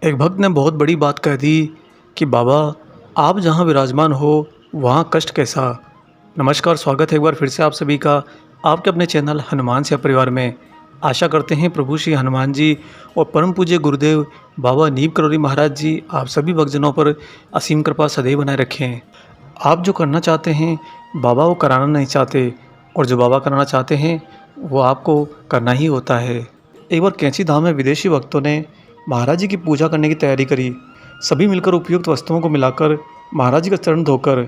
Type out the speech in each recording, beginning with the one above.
एक भक्त ने बहुत बड़ी बात कह दी कि बाबा, आप जहाँ विराजमान हो वहाँ कष्ट कैसा। नमस्कार, स्वागत है एक बार फिर से आप सभी का आपके अपने चैनल हनुमान सिंह परिवार में। आशा करते हैं प्रभु श्री हनुमान जी और परम पूज्य गुरुदेव बाबा नीम करोली महाराज जी आप सभी भक्तजनों पर असीम कृपा सदैव बनाए रखें। आप जो करना चाहते हैं बाबा वो कराना नहीं चाहते, और जो बाबा कराना चाहते हैं वो आपको करना ही होता है। एक बार कैंची धाम में विदेशी भक्तों ने महाराज जी की पूजा करने की तैयारी करी। सभी मिलकर उपयुक्त वस्तुओं को मिलाकर महाराज जी का चरण धोकर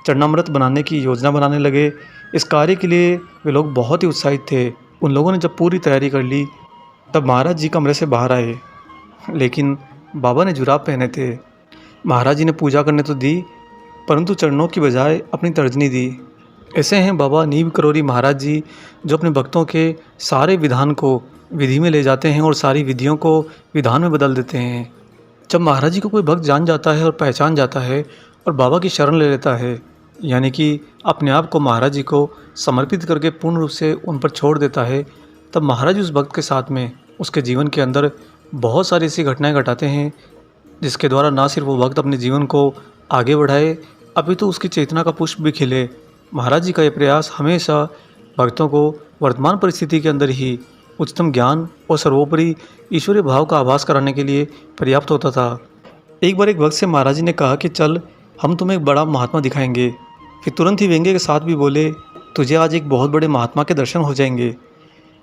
चरणामृत बनाने की योजना बनाने लगे। इस कार्य के लिए वे लोग बहुत ही उत्साहित थे। उन लोगों ने जब पूरी तैयारी कर ली तब महाराज जी कमरे से बाहर आए, लेकिन बाबा ने जुराब पहने थे। महाराज जी ने पूजा करने तो दी, परंतु चरणों की बजाय अपनी तर्जनी दी। ऐसे हैं बाबा नीम करोली महाराज जी, जो अपने भक्तों के सारे विधान को विधि में ले जाते हैं और सारी विधियों को विधान में बदल देते हैं। जब महाराज जी को कोई भक्त जान जाता है और पहचान जाता है और बाबा की शरण ले लेता है, यानी कि अपने आप को महाराज जी को समर्पित करके पूर्ण रूप से उन पर छोड़ देता है, तब महाराज जी उस भक्त के साथ में उसके जीवन के अंदर बहुत सारी ऐसी घटनाएं घटाते हैं जिसके द्वारा ना सिर्फ वो भक्त अपने जीवन को आगे बढ़ाए, अभी तो उसकी चेतना का पुष्प भी खिले। महाराज जी का ये प्रयास हमेशा भक्तों को वर्तमान परिस्थिति के अंदर ही उच्चतम ज्ञान और सर्वोपरि ईश्वरीय भाव का आभास कराने के लिए पर्याप्त होता था। एक बार एक भक्त से महाराज जी ने कहा कि चल, हम तुम्हें एक बड़ा महात्मा दिखाएंगे। फिर तुरंत ही व्यंग्य के साथ भी बोले, तुझे आज एक बहुत बड़े महात्मा के दर्शन हो जाएंगे।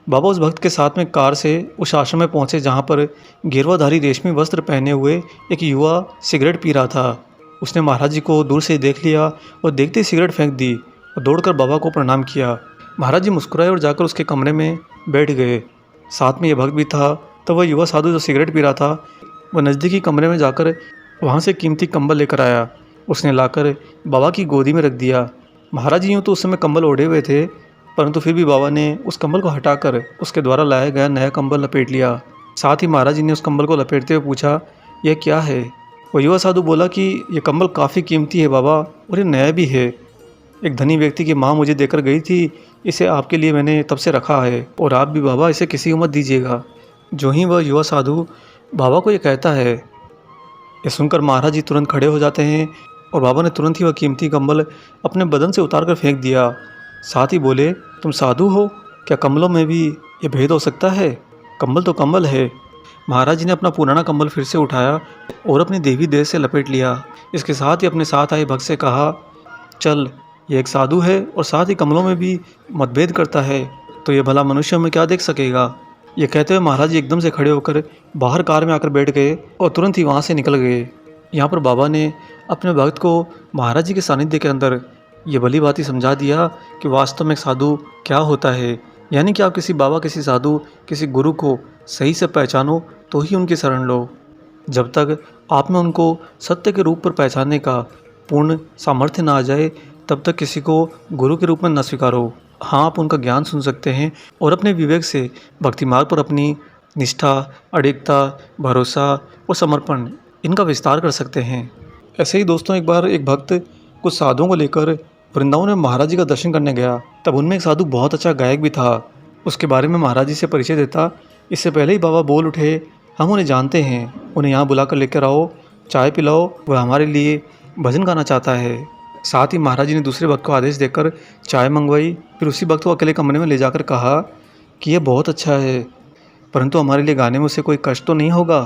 बाबा उस भक्त के साथ में कार से उस आश्रम में पहुंचे जहां पर गेरुआधारी रेशमी वस्त्र पहने हुए एक युवा सिगरेट पी रहा था। उसने महाराज जी को दूर से देख लिया और देखते ही सिगरेट फेंक दी और दौड़कर बाबा को प्रणाम किया। महाराज जी मुस्कुराए और जाकर उसके कमरे में बैठ गए। साथ में यह भक्त भी था। तो वह युवा साधु जो सिगरेट पी रहा था, वह नज़दीकी कमरे में जाकर वहाँ से कीमती कंबल लेकर आया। उसने लाकर बाबा की गोदी में रख दिया। महाराज जी यूँ तो उस समय कंबल ओढ़े हुए थे, परंतु फिर भी बाबा ने उस कंबल को हटाकर उसके द्वारा लाया गया नया कंबल लपेट लिया। साथ ही महाराज जी ने उस कंबल को लपेटते हुए पूछा, यह क्या है। वह युवा साधु बोला कि यह कंबल काफ़ी कीमती है बाबा, और ये नया भी है। एक धनी व्यक्ति की माँ मुझे देकर गई थी, इसे आपके लिए मैंने तब से रखा है, और आप भी बाबा इसे किसी को मत दीजिएगा। जो ही वह युवा साधु बाबा को ये कहता है, ये सुनकर महाराज जी तुरंत खड़े हो जाते हैं और बाबा ने तुरंत ही वह कीमती कंबल अपने बदन से उतार कर फेंक दिया। साथ ही बोले, तुम साधु हो क्या, कंबलों में भी ये भेद हो सकता है। कंबल तो कंबल है। महाराज जी ने अपना पुराना कंबल फिर से उठाया और अपनी देवी देह से लपेट लिया। इसके साथ ही अपने साथ आए भक्त से कहा, चल, ये एक साधु है और साथ ही कमलों में भी मतभेद करता है, तो ये भला मनुष्यों में क्या देख सकेगा। ये कहते हुए महाराज जी एकदम से खड़े होकर बाहर कार में आकर बैठ गए और तुरंत ही वहाँ से निकल गए। यहाँ पर बाबा ने अपने भक्त को महाराज जी के सानिध्य के अंदर ये भली भांति समझा दिया कि वास्तव में एक साधु क्या होता है। यानी कि आप किसी बाबा, किसी साधु, किसी गुरु को सही से पहचानो तो ही उनकी शरण लो। जब तक आप में उनको सत्य के रूप पर पहचानने का पूर्ण सामर्थ्य ना आ जाए, तब तक किसी को गुरु के रूप में न स्वीकारो। हाँ, आप उनका ज्ञान सुन सकते हैं और अपने विवेक से भक्ति मार्ग पर अपनी निष्ठा, अडिगता, भरोसा और समर्पण इनका विस्तार कर सकते हैं। ऐसे ही दोस्तों, एक बार एक भक्त कुछ साधुओं को लेकर वृंदावन में महाराज जी का दर्शन करने गया। तब उनमें एक साधु बहुत अच्छा गायक भी था। उसके बारे में महाराज जी से परिचय देता, इससे पहले ही बाबा बोल उठे, हम उन्हें जानते हैं, उन्हें यहाँ बुला कर लेकर आओ, चाय पिलाओ, वह हमारे लिए भजन गाना चाहता है। साथ ही महाराज जी ने दूसरे भक्त को आदेश देकर चाय मंगवाई। फिर उसी भक्त को अकेले कमरे में ले जाकर कहा कि यह बहुत अच्छा है, परंतु हमारे लिए गाने में उसे कोई कष्ट तो नहीं होगा।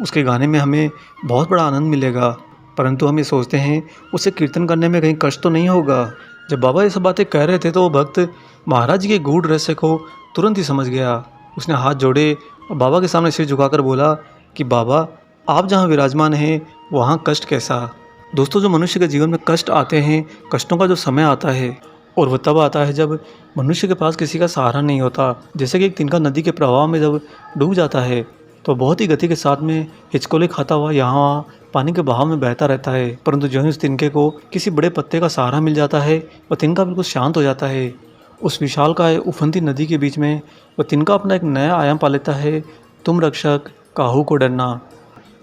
उसके गाने में हमें बहुत बड़ा आनंद मिलेगा, परंतु हम ये सोचते हैं उसे कीर्तन करने में कहीं कष्ट तो नहीं होगा। जब बाबा ये सब बातें कह रहे थे तो वो भक्त महाराज जी के गूढ़ रहस्य को तुरंत ही समझ गया। उसने हाथ जोड़े और बाबा के सामने सिर झुकाकर बोला कि बाबा, आप जहाँ विराजमान हैं वहाँ कष्ट कैसा। दोस्तों, जो मनुष्य के जीवन में कष्ट आते हैं, कष्टों का जो समय आता है, और वह तब आता है जब मनुष्य के पास किसी का सहारा नहीं होता। जैसे कि एक तिनका नदी के प्रवाह में जब डूब जाता है तो बहुत ही गति के साथ में हिचकोले खाता हुआ यहाँ वहाँ पानी के बहाव में बहता रहता है, परंतु जो ही उस तिनके को किसी बड़े पत्ते का सहारा मिल जाता है, वह तिनका बिल्कुल शांत हो जाता है। उस विशालकाय उफनती नदी के बीच में वह तिनका अपना एक नया आयाम पा लेता है, तुम रक्षक काहू को डरना।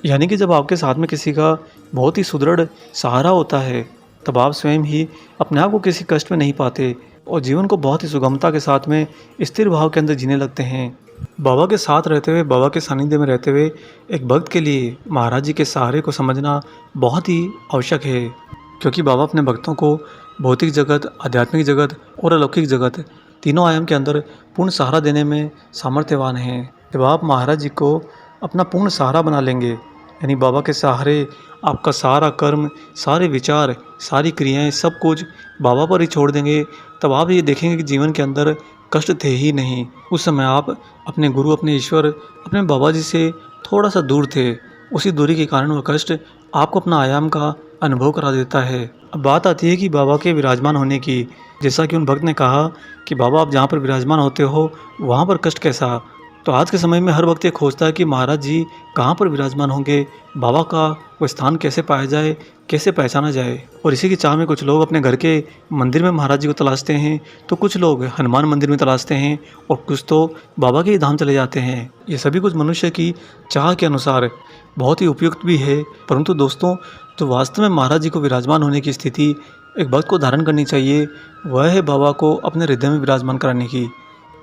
यानी कि जब आपके साथ में किसी का बहुत ही सुदृढ़ सहारा होता है, तब आप स्वयं ही अपने आप को किसी कष्ट में नहीं पाते और जीवन को बहुत ही सुगमता के साथ में स्थिर भाव के अंदर जीने लगते हैं। बाबा के साथ रहते हुए, बाबा के सानिध्य में रहते हुए एक भक्त के लिए महाराज जी के सहारे को समझना बहुत ही आवश्यक है, क्योंकि बाबा अपने भक्तों को भौतिक जगत, आध्यात्मिक जगत और अलौकिक जगत तीनों आयाम के अंदर पूर्ण सहारा देने में सामर्थ्यवान हैं। जब आप महाराज जी को अपना पूर्ण सहारा बना लेंगे, यानी बाबा के सहारे आपका सारा कर्म, सारे विचार, सारी क्रियाएं, सब कुछ बाबा पर ही छोड़ देंगे, तब आप ये देखेंगे कि जीवन के अंदर कष्ट थे ही नहीं। उस समय आप अपने गुरु, अपने ईश्वर, अपने बाबा जी से थोड़ा सा दूर थे। उसी दूरी के कारण वह कष्ट आपको अपना आयाम का अनुभव करा देता है। अब बात आती है कि बाबा के विराजमान होने की। जैसा कि उन भक्त ने कहा कि बाबा आप जहाँ पर विराजमान होते हो वहाँ पर कष्ट कैसा। तो आज के समय में हर वक्त ये खोजता है कि महाराज जी कहाँ पर विराजमान होंगे, बाबा का वो स्थान कैसे पाया जाए, कैसे पहचाना जाए। और इसी की चाह में कुछ लोग अपने घर के मंदिर में महाराज जी को तलाशते हैं, तो कुछ लोग हनुमान मंदिर में तलाशते हैं और कुछ तो बाबा के ही धाम चले जाते हैं। ये सभी कुछ मनुष्य की चाह के अनुसार बहुत ही उपयुक्त भी है, परंतु दोस्तों जो वास्तव में महाराज जी को विराजमान होने की स्थिति एक भक्त को धारण करनी चाहिए, वह है बाबा को अपने हृदय में विराजमान कराने की।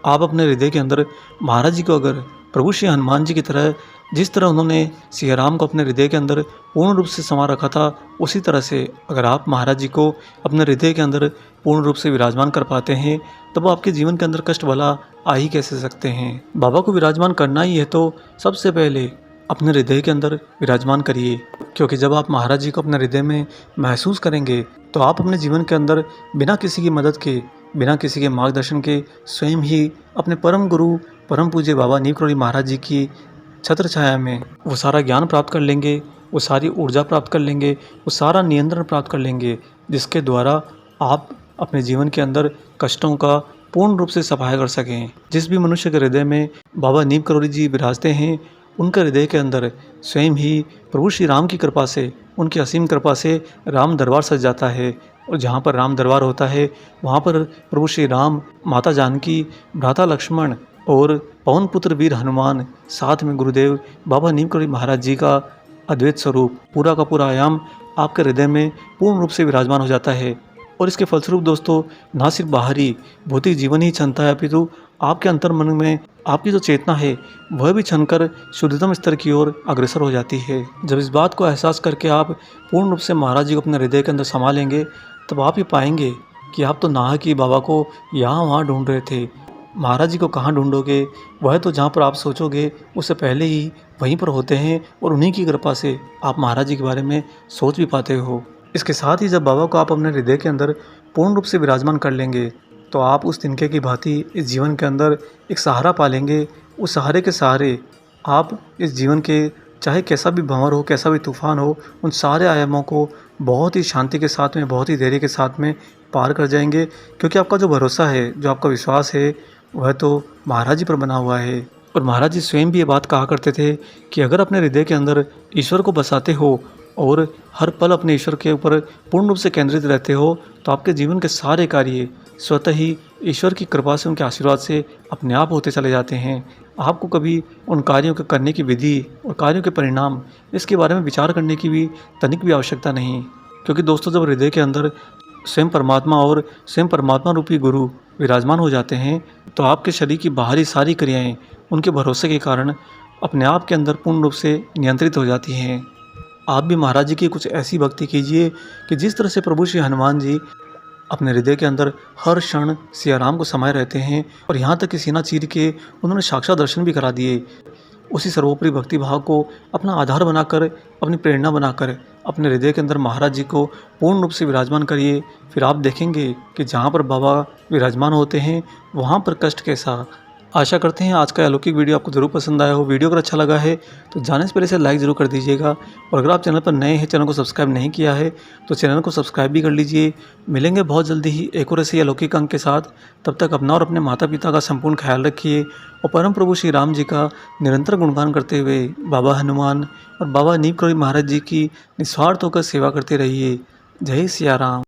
आप अपने हृदय के अंदर महाराज जी को अगर प्रभु श्री हनुमान जी की तरह, जिस तरह उन्होंने सिया राम को अपने हृदय के अंदर पूर्ण रूप से समा रखा था, उसी तरह से अगर आप महाराज जी को अपने हृदय के अंदर पूर्ण रूप से विराजमान कर पाते हैं, तब वो आपके जीवन के अंदर कष्ट भला आ ही कैसे सकते हैं। बाबा को विराजमान करना ही है तो सबसे पहले अपने हृदय के अंदर विराजमान करिए, क्योंकि जब आप महाराज जी को अपने हृदय में महसूस करेंगे तो आप अपने जीवन के अंदर बिना किसी की मदद के, बिना किसी के मार्गदर्शन के स्वयं ही अपने परम गुरु, परम पूज्य बाबा नीम करोली महाराज जी की छत्र छाया में वो सारा ज्ञान प्राप्त कर लेंगे, वो सारी ऊर्जा प्राप्त कर लेंगे, वो सारा नियंत्रण प्राप्त कर लेंगे, जिसके द्वारा आप अपने जीवन के अंदर कष्टों का पूर्ण रूप से सफाया कर सकें। जिस भी मनुष्य के हृदय में बाबा नीम करोली जी विराजते हैं, उनके हृदय के अंदर स्वयं ही प्रभु श्री राम की कृपा से, उनकी असीम कृपा से राम दरबार सज जाता है। और जहाँ पर राम दरबार होता है वहाँ पर प्रभु श्री राम, माता जानकी, भ्राता लक्ष्मण और पवन पुत्र वीर हनुमान, साथ में गुरुदेव बाबा नीम करोली महाराज जी का अद्वैत स्वरूप, पूरा का पूरा आयाम आपके हृदय में पूर्ण रूप से विराजमान हो जाता है। और इसके फलस्वरूप दोस्तों ना सिर्फ बाहरी भौतिक जीवन ही छनता है, अपितु आपके अंतर मन में आपकी जो चेतना है वह भी छनकर शुद्धतम स्तर की ओर अग्रसर हो जाती है। जब इस बात को एहसास करके आप पूर्ण रूप से महाराज जी को अपने हृदय के अंदर समा लेंगे, तब आप ये पाएंगे कि आप तो नाहक ही बाबा को यहाँ वहाँ ढूंढ रहे थे। महाराज जी को कहाँ ढूंढोगे, वह तो जहाँ पर आप सोचोगे उससे पहले ही वहीं पर होते हैं, और उन्हीं की कृपा से आप महाराज जी के बारे में सोच भी पाते हो। इसके साथ ही जब बाबा को आप अपने हृदय के अंदर पूर्ण रूप से विराजमान कर लेंगे, तो आप उस तिनके की भांति इस जीवन के अंदर एक सहारा पालेंगे। उस सहारे के सहारे आप इस जीवन के चाहे कैसा भी भंवर हो, कैसा भी तूफान हो, उन सारे आयामों को बहुत ही शांति के साथ में, बहुत ही धैर्य के साथ में पार कर जाएंगे, क्योंकि आपका जो भरोसा है, जो आपका विश्वास है, वह तो महाराज जी पर बना हुआ है। और महाराज जी स्वयं भी ये बात कहा करते थे कि अगर अपने हृदय के अंदर ईश्वर को बसाते हो और हर पल अपने ईश्वर के ऊपर पूर्ण रूप से केंद्रित रहते हो, तो आपके जीवन के सारे कार्य स्वतः ही ईश्वर की कृपा से, उनके आशीर्वाद से अपने आप होते चले जाते हैं। आपको कभी उन कार्यों को करने की विधि और कार्यों के परिणाम, इसके बारे में विचार करने की भी तनिक भी आवश्यकता नहीं, क्योंकि दोस्तों जब हृदय के अंदर स्वयं परमात्मा और स्वयं परमात्मा रूपी गुरु विराजमान हो जाते हैं, तो आपके शरीर की बाहरी सारी क्रियाएं उनके भरोसे के कारण अपने आप के अंदर पूर्ण रूप से नियंत्रित हो जाती हैं। आप भी महाराज जी की कुछ ऐसी भक्ति कीजिए कि जिस तरह से प्रभु श्री हनुमान जी अपने हृदय के अंदर हर क्षण सिया राम को समाये रहते हैं, और यहाँ तक कि सीना चीर के उन्होंने साक्षात दर्शन भी करा दिए। उसी सर्वोपरि भक्ति भाव को अपना आधार बनाकर, अपनी प्रेरणा बनाकर अपने हृदय के अंदर महाराज जी को पूर्ण रूप से विराजमान करिए। फिर आप देखेंगे कि जहाँ पर बाबा विराजमान होते हैं वहाँ पर कष्ट कैसा। आशा करते हैं आज का अलौकिक वीडियो आपको ज़रूर पसंद आया हो। वीडियो अगर अच्छा लगा है तो जाने से पहले इसे लाइक ज़रूर कर दीजिएगा, और अगर आप चैनल पर नए हैं, चैनल को सब्सक्राइब नहीं किया है, तो चैनल को सब्सक्राइब भी कर लीजिए। मिलेंगे बहुत जल्दी ही एक और ऐसे अलौकिक अंक के साथ। तब तक अपना और अपने माता पिता का संपूर्ण ख्याल रखिए, और परम प्रभु श्री राम जी का निरंतर गुणगान करते हुए बाबा हनुमान और बाबा नीम करोली महाराज जी की निस्वार्थ होकर सेवा करते रहिए। जय सिया राम।